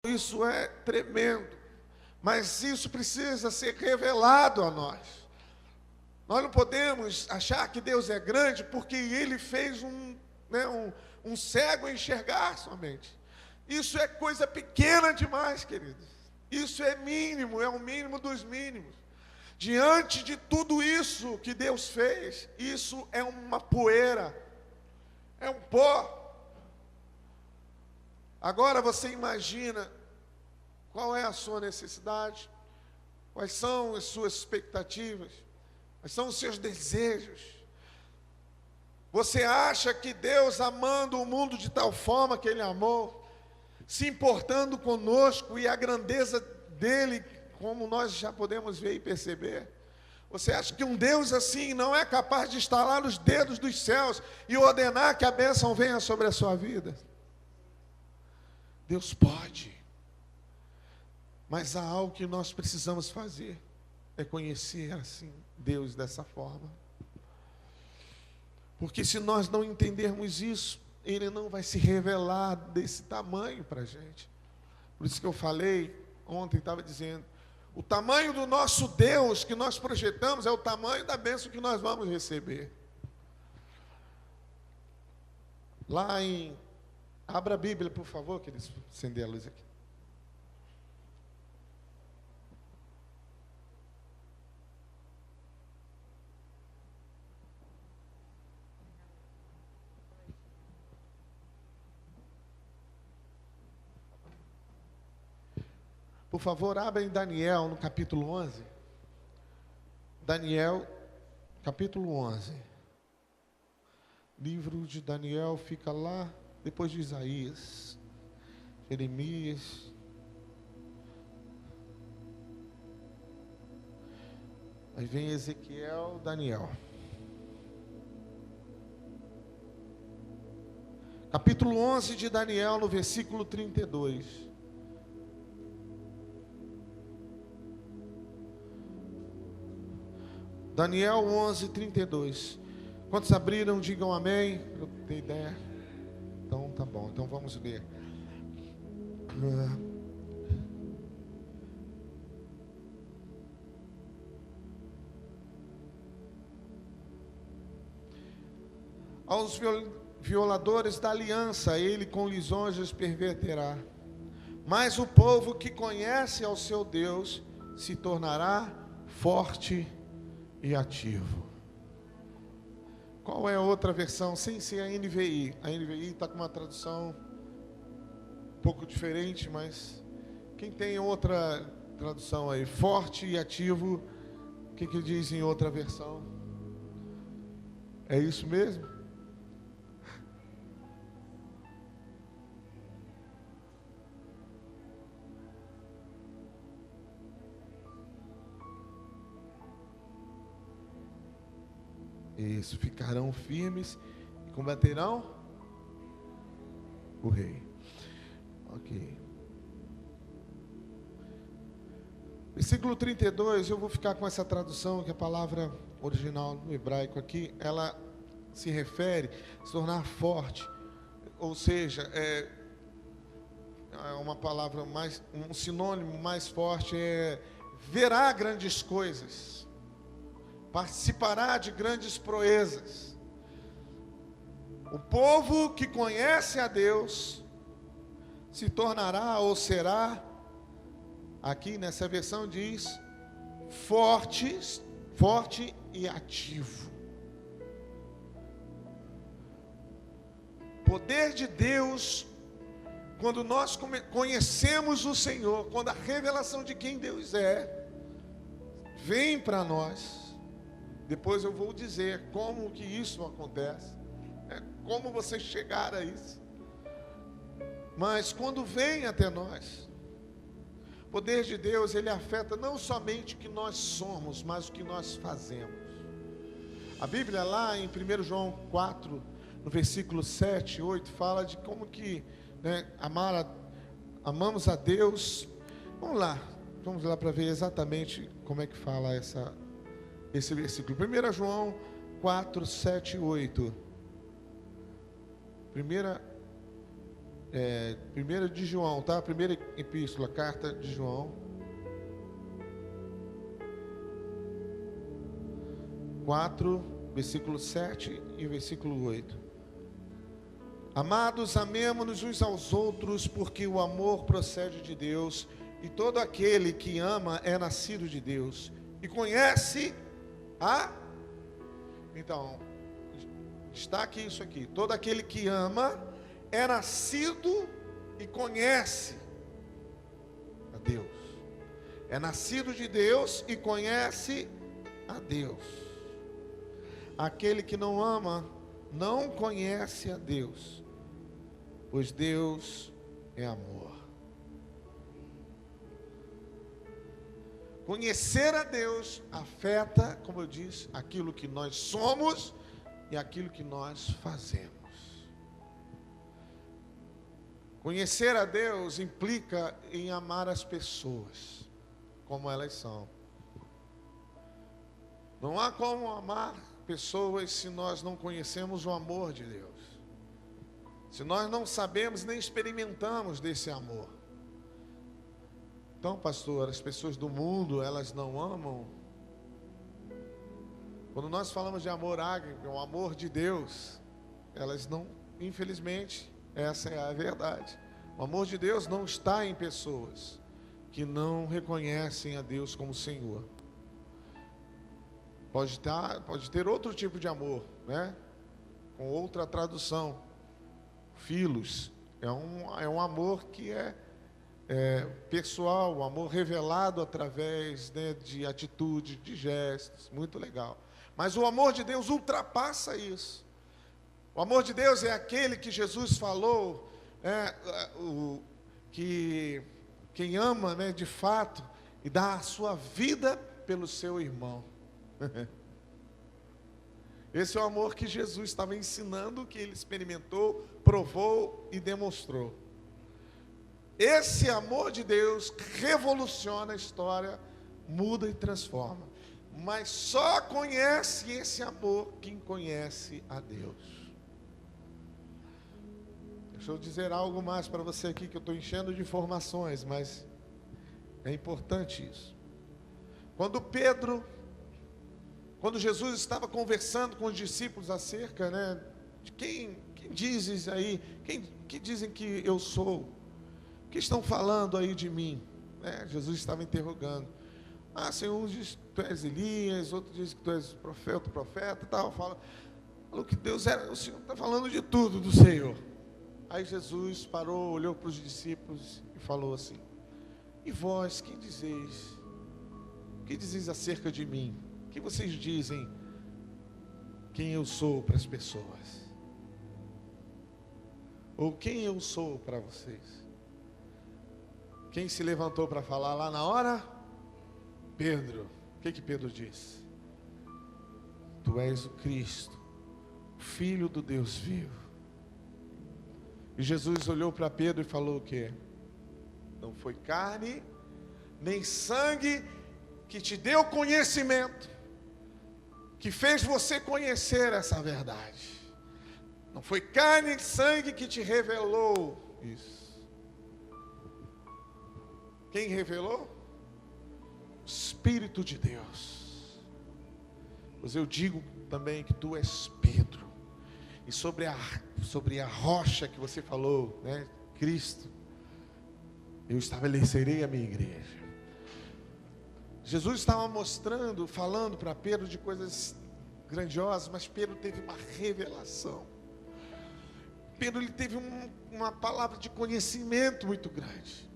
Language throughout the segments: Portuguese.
Isso é tremendo, mas isso precisa ser revelado a nós. Nós não podemos achar que Deus é grande porque Ele fez um cego enxergar somente. Isso é coisa pequena demais, queridos. Isso é mínimo, é o mínimo dos mínimos. Diante de tudo isso que Deus fez, isso é uma poeira, é um pó. Agora você imagina qual é a sua necessidade, quais são as suas expectativas, quais são os seus desejos. Você acha que Deus, amando o mundo de tal forma que Ele amou, se importando conosco e a grandeza dEle, como nós já podemos ver e perceber, você acha que um Deus assim não é capaz de estalar os dedos dos céus e ordenar que a bênção venha sobre a sua vida? Deus pode, mas há algo que nós precisamos fazer, é conhecer assim Deus dessa forma. Porque se nós não entendermos isso, Ele não vai se revelar desse tamanho para a gente. Por isso que eu falei ontem, estava dizendo, o tamanho do nosso Deus que nós projetamos é o tamanho da bênção que nós vamos receber. Lá em... Abra a Bíblia, por favor, que eles acender a luz aqui. Por favor, abra em Daniel, no capítulo 11. Daniel, capítulo 11. Livro de Daniel fica lá depois de Isaías, Jeremias. Aí vem Ezequiel, Daniel. Capítulo 11 de Daniel, no versículo 32. Daniel 11, 32. Quantos abriram, digam amém. Eu tenho ideia. Então tá bom, então vamos ler. Aos violadores da aliança, ele com lisonjas perverterá. Mas o povo que conhece ao seu Deus se tornará forte e ativo. Qual é a outra versão? Sem ser a NVI. A NVI está com uma tradução um pouco diferente, mas quem tem outra tradução aí? Forte e ativo. O que diz em outra versão? É isso mesmo? Isso, ficarão firmes e combaterão o rei. Ok. Versículo 32, eu vou ficar com essa tradução, que a palavra original no hebraico aqui, ela se refere a se tornar forte. Ou seja, é uma palavra mais, um sinônimo mais forte é verá grandes coisas. Participará de grandes proezas. O povo que conhece a Deus se tornará ou será, aqui nessa versão diz, forte e ativo. Poder de Deus, quando nós conhecemos o Senhor, quando a revelação de quem Deus é, vem para nós. Depois eu vou dizer como que isso acontece, como você chegar a isso. Mas quando vem até nós, o poder de Deus, ele afeta não somente o que nós somos, mas o que nós fazemos. A Bíblia lá em 1 João 4, no versículo 7 e 8, fala de como que amamos a Deus. Vamos lá para ver exatamente como é que fala esse versículo. 1 João 4, 7 e 8. 1 de João, tá? Primeira epístola, carta de João. 4, versículo 7 e versículo 8. Amados, amemo-nos uns aos outros, porque o amor procede de Deus, e todo aquele que ama é nascido de Deus, e conhece a... Então, destaque isso aqui: todo aquele que ama é nascido e conhece a Deus. É nascido de Deus e conhece a Deus. Aquele que não ama não conhece a Deus, pois Deus é amor. Conhecer a Deus afeta, como eu disse, aquilo que nós somos e aquilo que nós fazemos. Conhecer a Deus implica em amar as pessoas como elas são. Não há como amar pessoas se nós não conhecemos o amor de Deus, se nós não sabemos nem experimentamos desse amor. Então, pastor, as pessoas do mundo, elas não amam. Quando nós falamos de amor ágape, o amor de Deus, elas não, infelizmente, essa é a verdade. O amor de Deus não está em pessoas que não reconhecem a Deus como Senhor. Pode ter outro tipo de amor, né? Com outra tradução. Filos é um amor que é pessoal, um amor revelado através, né, de atitude, de gestos, muito legal. Mas o amor de Deus ultrapassa isso. O amor de Deus é aquele que Jesus falou, que quem ama, né, de fato, e dá a sua vida pelo seu irmão. Esse é o amor que Jesus estava ensinando, que ele experimentou, provou e demonstrou. Esse amor de Deus revoluciona a história, muda e transforma. Mas só conhece esse amor quem conhece a Deus. Deixa eu dizer algo mais para você aqui, que eu estou enchendo de informações, mas é importante isso. Quando Jesus estava conversando com os discípulos acerca, né, de quem dizes aí, que dizem que eu sou? O que estão falando aí de mim? Jesus estava interrogando. Senhor, um diz que tu és Elias, outro diz que tu és profeta e tal. Falou que Deus era, o Senhor está falando de tudo do Senhor. Aí Jesus parou, olhou para os discípulos e falou assim: e vós, que dizeis? O que dizeis acerca de mim? O que vocês dizem quem eu sou para as pessoas? Ou quem eu sou para vocês? Quem se levantou para falar lá na hora? Pedro. O que Pedro disse? Tu és o Cristo, o Filho do Deus vivo. E Jesus olhou para Pedro e falou o quê? Não foi carne, nem sangue que te deu conhecimento, que fez você conhecer essa verdade. Não foi carne e sangue que te revelou isso. Quem revelou? O Espírito de Deus. Pois eu digo também que tu és Pedro. E sobre a rocha que você falou, né, Cristo, eu estabelecerei a minha igreja. Jesus estava falando para Pedro de coisas grandiosas, mas Pedro teve uma revelação. Pedro, ele teve uma palavra de conhecimento muito grande.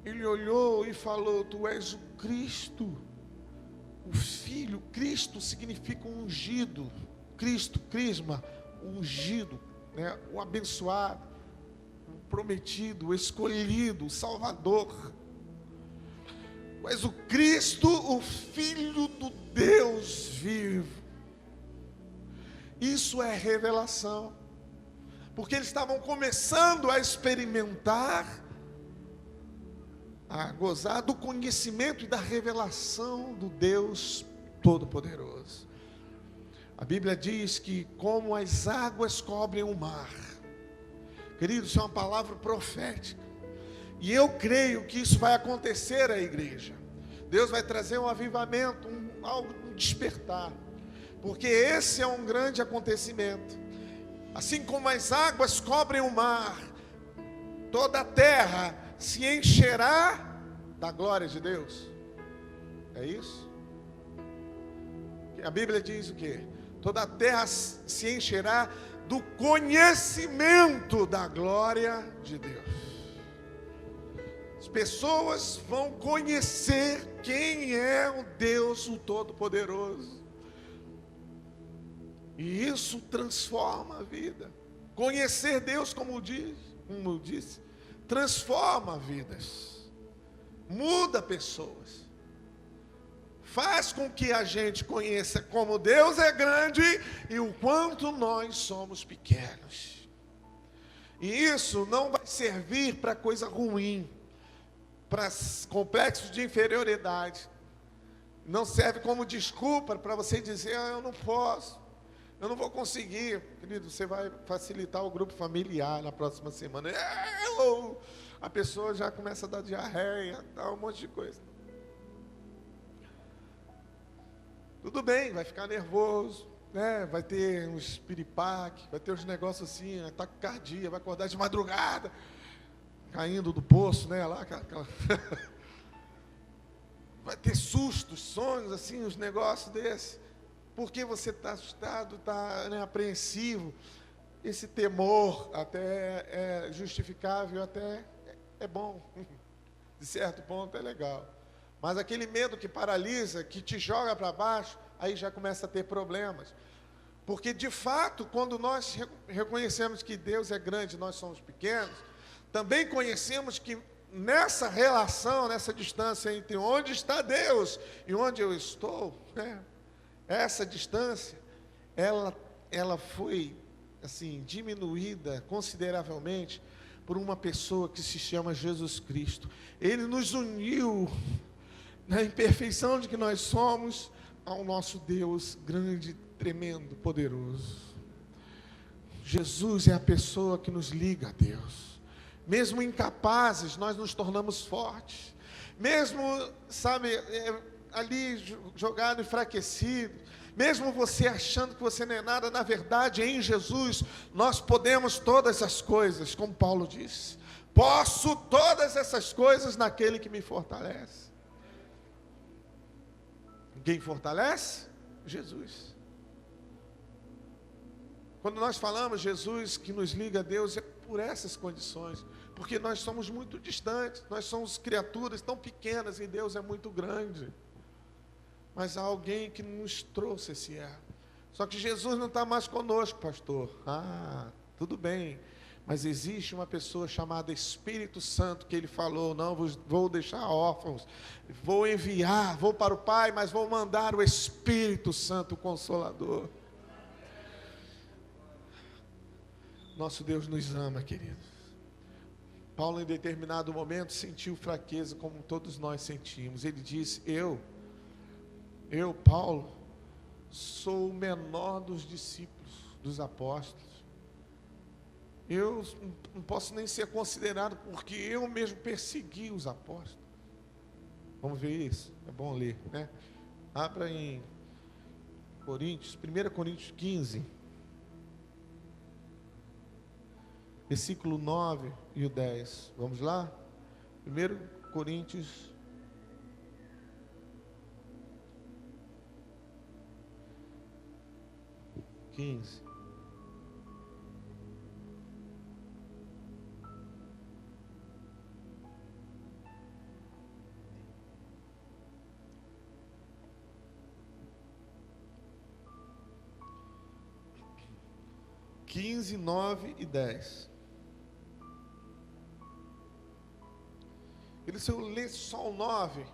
Ele olhou e falou: tu és o Cristo, o Filho. Cristo significa um ungido. Cristo, crisma, ungido, né? O abençoado, o prometido, o escolhido, o Salvador. Tu és o Cristo, o Filho do Deus vivo. Isso é revelação, porque eles estavam começando a experimentar, a gozar do conhecimento e da revelação do Deus Todo-Poderoso. A Bíblia diz que como as águas cobrem o mar, Querido, isso é uma palavra profética. E eu creio que isso vai acontecer à igreja. Deus vai trazer um avivamento, um despertar. Porque esse é um grande acontecimento. Assim como as águas cobrem o mar, toda a terra se encherá da glória de Deus. É isso? A Bíblia diz o quê? Toda a terra se encherá do conhecimento da glória de Deus. As pessoas vão conhecer quem é o Deus, o Todo-Poderoso. E isso transforma a vida. Conhecer Deus, como disse, transforma vidas. Muda pessoas. Faz com que a gente conheça como Deus é grande e o quanto nós somos pequenos. E isso não vai servir para coisa ruim, para complexos de inferioridade. Não serve como desculpa para você dizer, eu não posso, eu não vou conseguir. Querido, você vai facilitar o grupo familiar na próxima semana. A pessoa já começa a dar diarreia, dá um monte de coisa. Tudo bem, vai ficar nervoso, né? Vai ter um espiripaque, vai ter uns negócios assim, ataque cardíaco, vai acordar de madrugada, caindo do poço, né? Lá, vai ter sustos, sonhos, assim, uns negócios desses. Porque você está assustado, está, né, apreensivo. Esse temor até é justificável, até é bom. De certo ponto é legal. Mas aquele medo que paralisa, que te joga para baixo, aí já começa a ter problemas. Porque, de fato, quando nós reconhecemos que Deus é grande e nós somos pequenos, também conhecemos que nessa relação, nessa distância entre onde está Deus e onde eu estou, né, essa distância, ela foi, assim, diminuída consideravelmente por uma pessoa que se chama Jesus Cristo. Ele nos uniu na imperfeição de que nós somos ao nosso Deus grande, tremendo, poderoso. Jesus é a pessoa que nos liga a Deus. Mesmo incapazes, nós nos tornamos fortes. Mesmo, sabe, ali jogado, enfraquecido, mesmo você achando que você não é nada, na verdade, em Jesus, nós podemos todas as coisas, como Paulo disse. Posso todas essas coisas naquele que me fortalece. Quem fortalece? Jesus. Quando nós falamos Jesus que nos liga a Deus, é por essas condições, porque nós somos muito distantes, nós somos criaturas tão pequenas e Deus é muito grande. Mas há alguém que nos trouxe esse erro. Só que Jesus não está mais conosco, pastor. Tudo bem. Mas existe uma pessoa chamada Espírito Santo, que ele falou, não vou deixar órfãos, vou enviar, vou para o Pai, mas vou mandar o Espírito Santo, o Consolador. Nosso Deus nos ama, queridos. Paulo, em determinado momento, sentiu fraqueza, como todos nós sentimos. Ele disse, eu, Paulo, sou o menor dos discípulos, dos apóstolos. Eu não posso nem ser considerado, porque eu mesmo persegui os apóstolos. Vamos ver isso? É bom ler, né? Abra em Coríntios, 1 Coríntios 15, versículo 9 e o 10. Vamos lá? 1 Coríntios 15. Quinze, 9 e 10. Se eu lesse só o 9,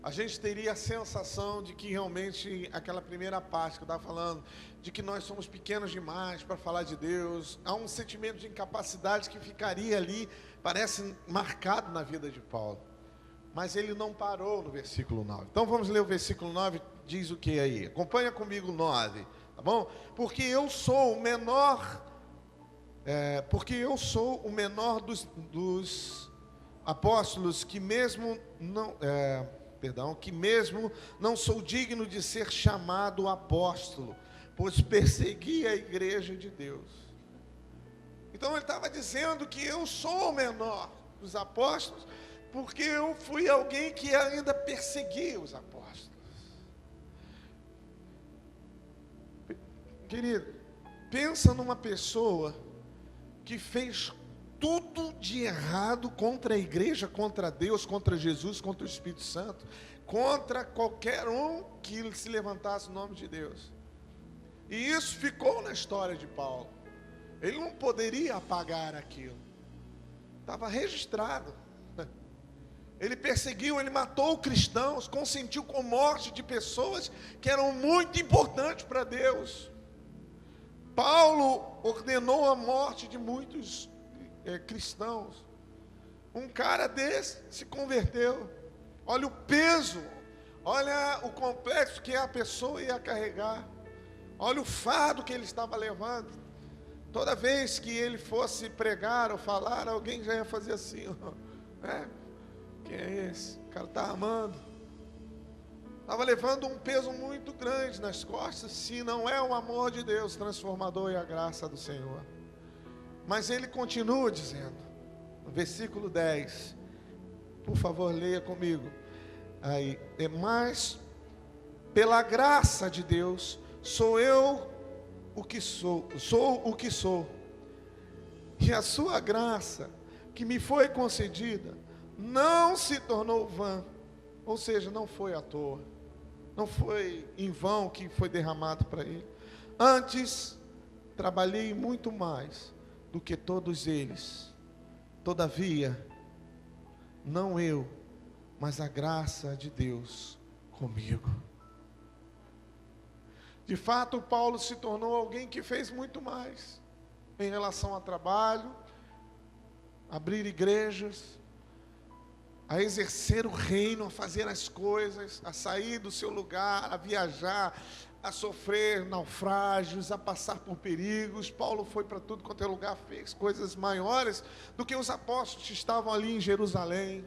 a gente teria a sensação de que realmente aquela primeira parte que eu estava falando, de que nós somos pequenos demais para falar de Deus, há um sentimento de incapacidade que ficaria ali, parece marcado na vida de Paulo. Mas ele não parou no versículo 9. Então vamos ler o versículo 9, diz o que aí? Acompanha comigo o 9, tá bom? Porque eu sou o menor Porque eu sou o menor dos apóstolos, que mesmo não sou digno de ser chamado apóstolo, pois persegui a igreja de Deus. Então ele estava dizendo que eu sou o menor dos apóstolos, porque eu fui alguém que ainda perseguia os apóstolos. Querido, pensa numa pessoa que fez tudo de errado contra a igreja, contra Deus, contra Jesus, contra o Espírito Santo, contra qualquer um que se levantasse o nome de Deus. E isso ficou na história de Paulo. Ele não poderia apagar aquilo. Estava registrado. Ele perseguiu, ele matou cristãos, consentiu com morte de pessoas que eram muito importantes para Deus. Paulo ordenou a morte de muitos cristãos. Um cara desse se converteu. Olha o peso, olha o complexo que a pessoa ia carregar. Olha o fardo que ele estava levando. Toda vez que ele fosse pregar ou falar, alguém já ia fazer assim, quem é esse? O cara está amando. Estava levando um peso muito grande nas costas, se não é o amor de Deus transformador e a graça do Senhor. Mas ele continua dizendo, no versículo 10, por favor, leia comigo. Aí, mas pela graça de Deus, sou o que sou. E a sua graça, que me foi concedida, não se tornou vã, ou seja, não foi à toa, não foi em vão que foi derramado para ele. Antes, trabalhei muito mais do que todos eles. Todavia, não eu, mas a graça de Deus comigo. De fato, Paulo se tornou alguém que fez muito mais em relação ao trabalho, abrir igrejas, a exercer o reino, a fazer as coisas, a sair do seu lugar, a viajar, a sofrer naufrágios, a passar por perigos. Paulo foi para tudo quanto é lugar, fez coisas maiores do que os apóstolos que estavam ali em Jerusalém,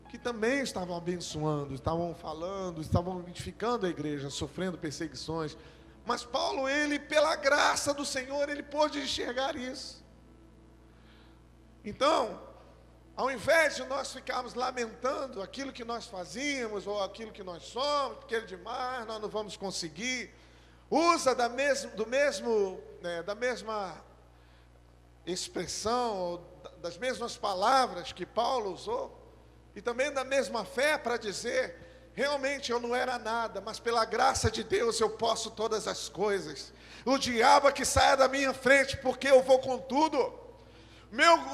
que também estavam abençoando, estavam falando, estavam edificando a igreja, sofrendo perseguições. Mas Paulo, ele, pela graça do Senhor, ele pôde enxergar isso. Então, ao invés de nós ficarmos lamentando aquilo que nós fazíamos, ou aquilo que nós somos, porque é demais, nós não vamos conseguir, usa da mesma expressão, ou das mesmas palavras que Paulo usou, e também da mesma fé para dizer, realmente eu não era nada, mas pela graça de Deus eu posso todas as coisas. O diabo que saia da minha frente, porque eu vou com tudo.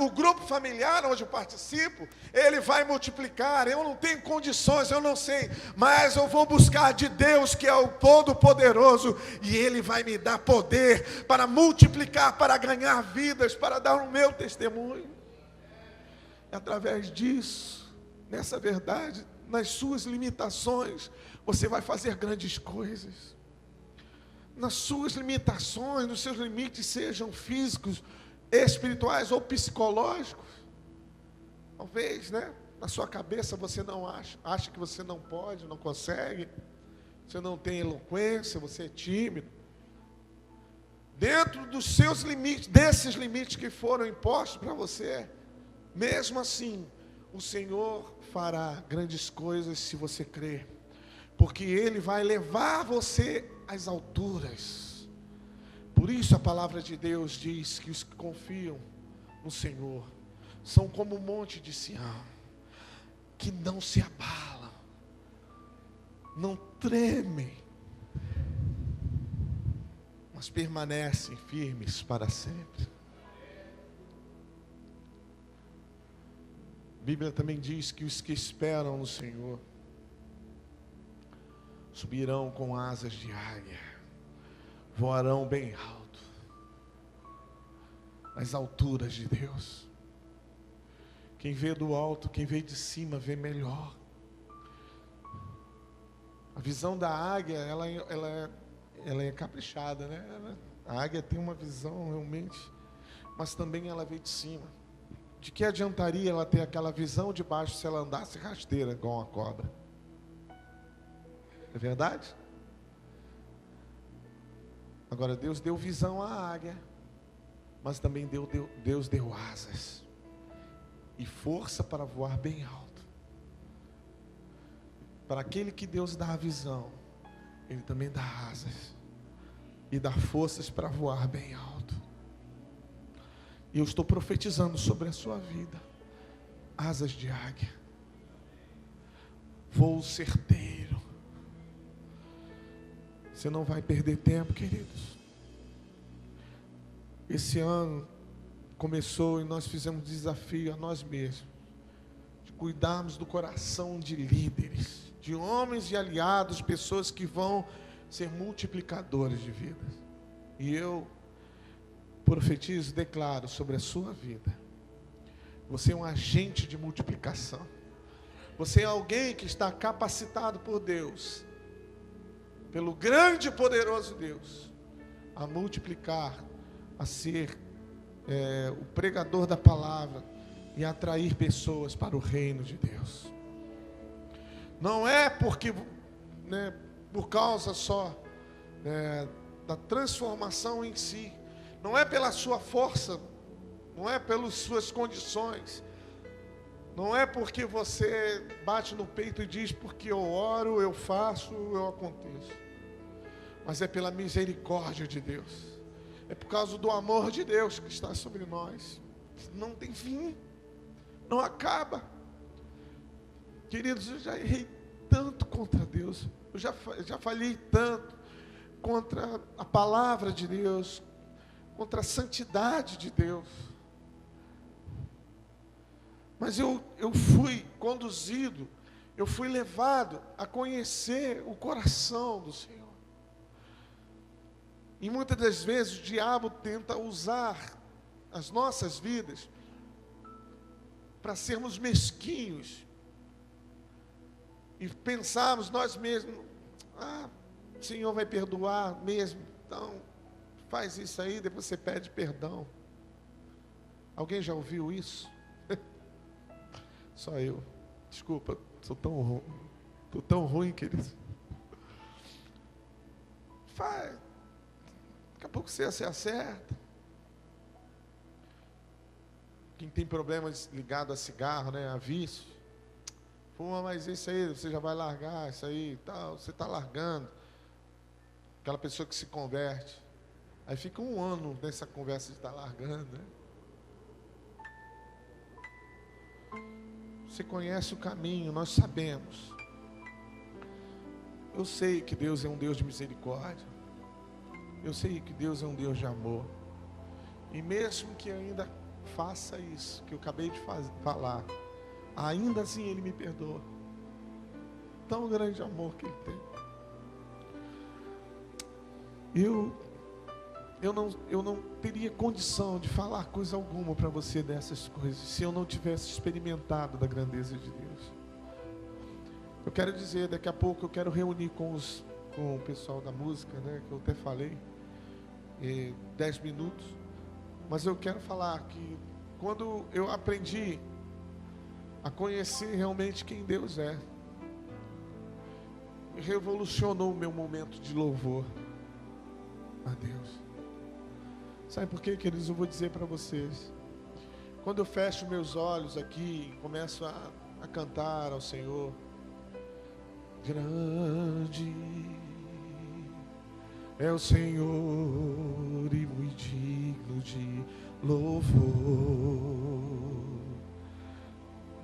O grupo familiar onde eu participo, ele vai multiplicar. Eu não tenho condições, eu não sei, mas eu vou buscar de Deus, que é o Todo-Poderoso, e Ele vai me dar poder para multiplicar, para ganhar vidas, para dar o meu testemunho. É através disso, nessa verdade, nas suas limitações, você vai fazer grandes coisas. Nas suas limitações, nos seus limites, sejam físicos, espirituais ou psicológicos. Talvez, na sua cabeça você não acha que você não pode, não consegue, você não tem eloquência, você é tímido. Dentro dos seus limites, desses limites que foram impostos para você, mesmo assim, o Senhor fará grandes coisas se você crer, porque Ele vai levar você às alturas. Por isso a palavra de Deus diz que os que confiam no Senhor são como o monte de Sião, que não se abalam, não tremem, mas permanecem firmes para sempre. A Bíblia também diz que os que esperam no Senhor subirão com asas de águia, voarão bem alto, nas alturas de Deus. Quem vê do alto, quem vê de cima, vê melhor. A visão da águia, ela é caprichada, A águia tem uma visão realmente, mas também ela vê de cima. De que adiantaria ela ter aquela visão de baixo se ela andasse rasteira igual uma cobra? É verdade? Agora Deus deu visão à águia, mas também Deus deu asas e força para voar bem alto. Para aquele que Deus dá a visão, Ele também dá asas e dá forças para voar bem alto. E eu estou profetizando sobre a sua vida, asas de águia, voo certeiro. Você não vai perder tempo, queridos. Esse ano começou e nós fizemos um desafio a nós mesmos, de cuidarmos do coração de líderes, de homens e aliados, pessoas que vão ser multiplicadores de vidas. E eu profetizo, declaro sobre a sua vida. Você é um agente de multiplicação. Você é alguém que está capacitado por Deus, pelo grande e poderoso Deus, a multiplicar, a ser o pregador da palavra e atrair pessoas para o reino de Deus. Não é porque, por causa só da transformação em si, não é pela sua força, não é pelas suas condições, não é porque você bate no peito e diz porque eu oro, eu faço, eu aconteço, mas é pela misericórdia de Deus, é por causa do amor de Deus que está sobre nós, não tem fim, não acaba. Queridos, eu já errei tanto contra Deus, eu já falhei tanto contra a palavra de Deus, contra a santidade de Deus. Mas eu fui conduzido, eu fui levado a conhecer o coração do Senhor. E muitas das vezes o diabo tenta usar as nossas vidas para sermos mesquinhos e pensarmos nós mesmos, o Senhor vai perdoar mesmo, então faz isso aí, depois você pede perdão. Alguém já ouviu isso? Só eu. Desculpa, sou tão ruim. Estou tão ruim, querido. Faz. Daqui a pouco você se acerta. Quem tem problemas ligados a cigarro, a vício, fuma, mas isso aí, você já vai largar, isso aí e tal, você está largando. Aquela pessoa que se converte. Aí fica um ano nessa conversa de estar largando, Você conhece o caminho, nós sabemos. Eu sei que Deus é um Deus de misericórdia. Eu sei que Deus é um Deus de amor. E mesmo que ainda faça isso que eu acabei de falar, ainda assim Ele me perdoa. Tão grande amor que Ele tem. Eu não teria condição de falar coisa alguma para você dessas coisas, se eu não tivesse experimentado da grandeza de Deus. Eu quero dizer, daqui a pouco eu quero reunir com o pessoal da música, que eu até falei, 10 minutos, mas eu quero falar que quando eu aprendi a conhecer realmente quem Deus é, revolucionou o meu momento de louvor a Deus. Sabe por quê, queridos? Eu vou dizer para vocês. Quando eu fecho meus olhos aqui e começo a cantar ao Senhor, grande é o Senhor e muito digno de louvor,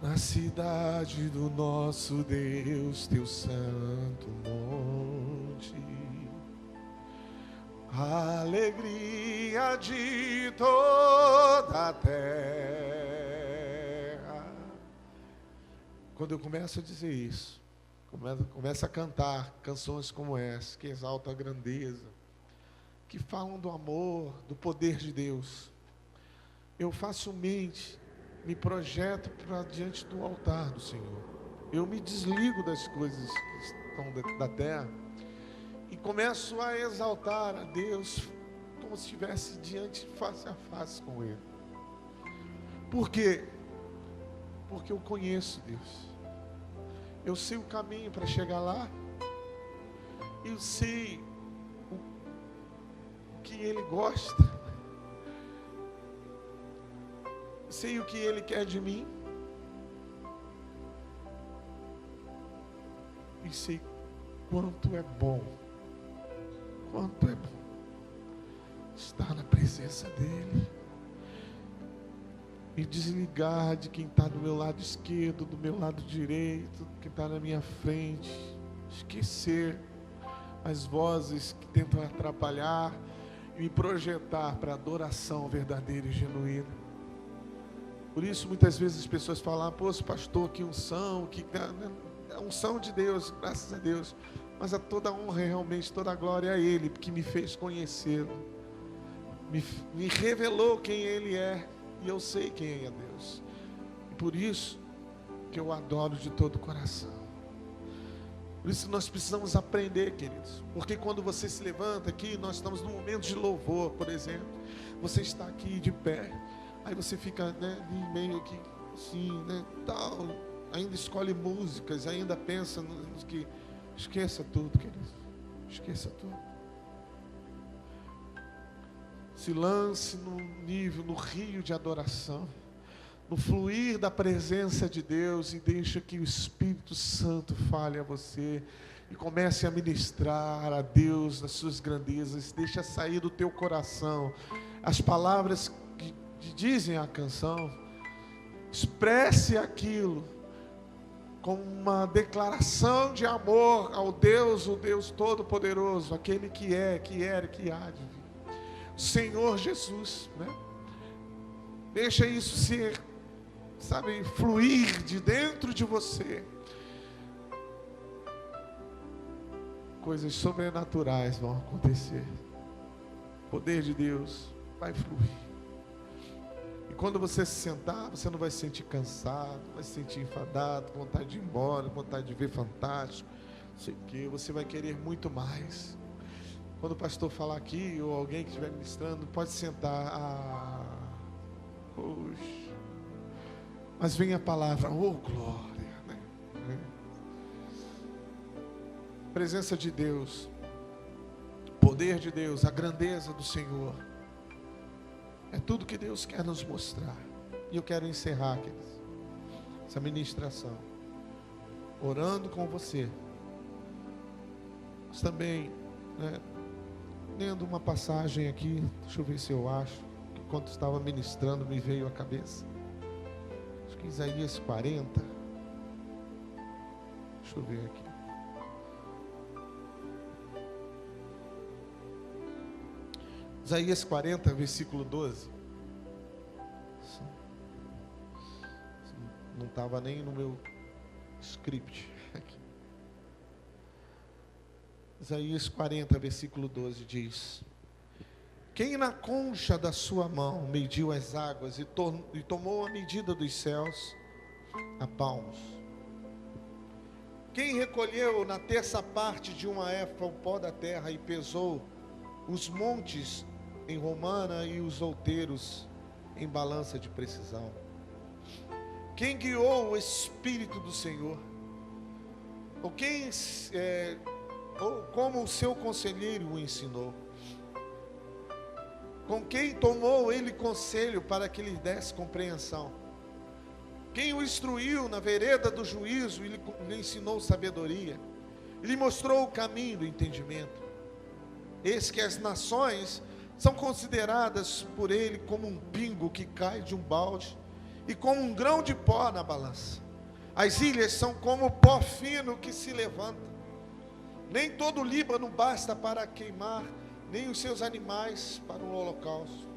na cidade do nosso Deus, teu santo monte. A alegria de toda a terra. Quando eu começo a dizer isso, começo a cantar canções como essa, que exaltam a grandeza, que falam do amor, do poder de Deus, eu facilmente me projeto para diante do altar do Senhor. Eu me desligo das coisas que estão da terra e começo a exaltar a Deus com como se estivesse diante, face a face com Ele. Por quê? Porque eu conheço Deus. Eu sei o caminho para chegar lá. Eu sei o que Ele gosta. Eu sei o que Ele quer de mim. E sei quanto é bom estar na presença dEle. Me desligar de quem está do meu lado esquerdo, do meu lado direito, quem está na minha frente. Esquecer as vozes que tentam atrapalhar e me projetar para a adoração verdadeira e genuína. Por isso muitas vezes as pessoas falam: pô, pastor, que unção, que a unção de Deus, graças a Deus. Mas a toda a honra, realmente, toda a glória é a Ele, que me fez conhecê-lo. Me revelou quem Ele é. E eu sei quem é Deus. E por isso que eu adoro de todo o coração. Por isso nós precisamos aprender, queridos. Porque quando você se levanta aqui, nós estamos num momento de louvor, por exemplo. Você está aqui de pé. Aí você fica, né, meio que assim, né, tal. Ainda escolhe músicas, ainda pensa nos que... Esqueça tudo, queridos. Esqueça tudo. Se lance no nível, no rio de adoração, no fluir da presença de Deus, e deixa que o Espírito Santo fale a você e comece a ministrar a Deus as suas grandezas. Deixa sair do teu coração as palavras que dizem a canção. Expresse aquilo com uma declaração de amor ao Deus, o Deus Todo-Poderoso, aquele que é, que era, que há de vir, o Senhor Jesus, né? Deixa isso ser, sabe, fluir de dentro de você. Coisas sobrenaturais vão acontecer. O poder de Deus vai fluir. E quando você se sentar, você não vai se sentir cansado, vai se sentir enfadado, vontade de ir embora, vontade de ver Fantástico, não sei o quê. Você vai querer muito mais. Quando o pastor falar aqui, ou alguém que estiver ministrando, pode sentar. Poxa. Mas vem a palavra, oh glória, né? Presença de Deus, poder de Deus, a grandeza do Senhor. É tudo que Deus quer nos mostrar. E eu quero encerrar, queridos, essa ministração orando com você. Mas também, né, lendo uma passagem aqui. Deixa eu ver se eu acho. Enquanto estava ministrando, me veio à cabeça. Acho que Isaías 40. Deixa eu ver aqui. Isaías 40, versículo 12. Não estava nem no meu script. Isaías 40, versículo 12 diz: quem na concha da sua mão mediu as águas e tomou a medida dos céus a palmos? Quem recolheu na terça parte de uma éfa o pó da terra e pesou os montes em romana e os outeiros em balança de precisão? Quem guiou o Espírito do Senhor? Ou quem, ou como o seu conselheiro o ensinou? Com quem tomou ele conselho para que lhe desse compreensão? Quem o instruiu na vereda do juízo e lhe ensinou sabedoria? E lhe mostrou o caminho do entendimento? Eis que as nações são consideradas por ele como um pingo que cai de um balde e como um grão de pó na balança. As ilhas são como pó fino que se levanta. Nem todo o Líbano basta para queimar, nem os seus animais para um holocausto.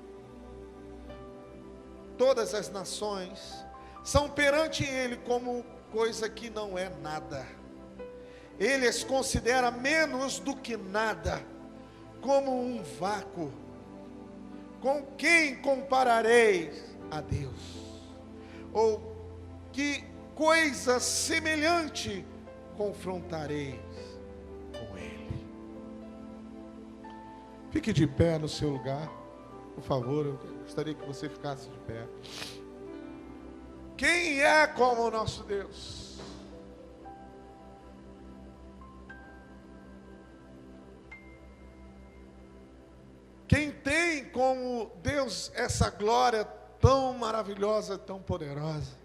Todas as nações são perante ele como coisa que não é nada. Ele as considera menos do que nada, como um vácuo. Com quem compararei a Deus? Ou que coisa semelhante confrontareis com Ele? Fique de pé no seu lugar, por favor, eu gostaria que você ficasse de pé. Quem é como o nosso Deus? Quem tem como Deus essa glória tão maravilhosa, tão poderosa?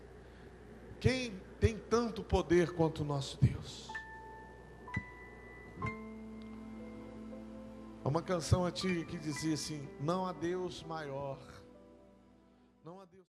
Quem tem tanto poder quanto o nosso Deus? Há uma canção antiga que dizia assim: não há Deus maior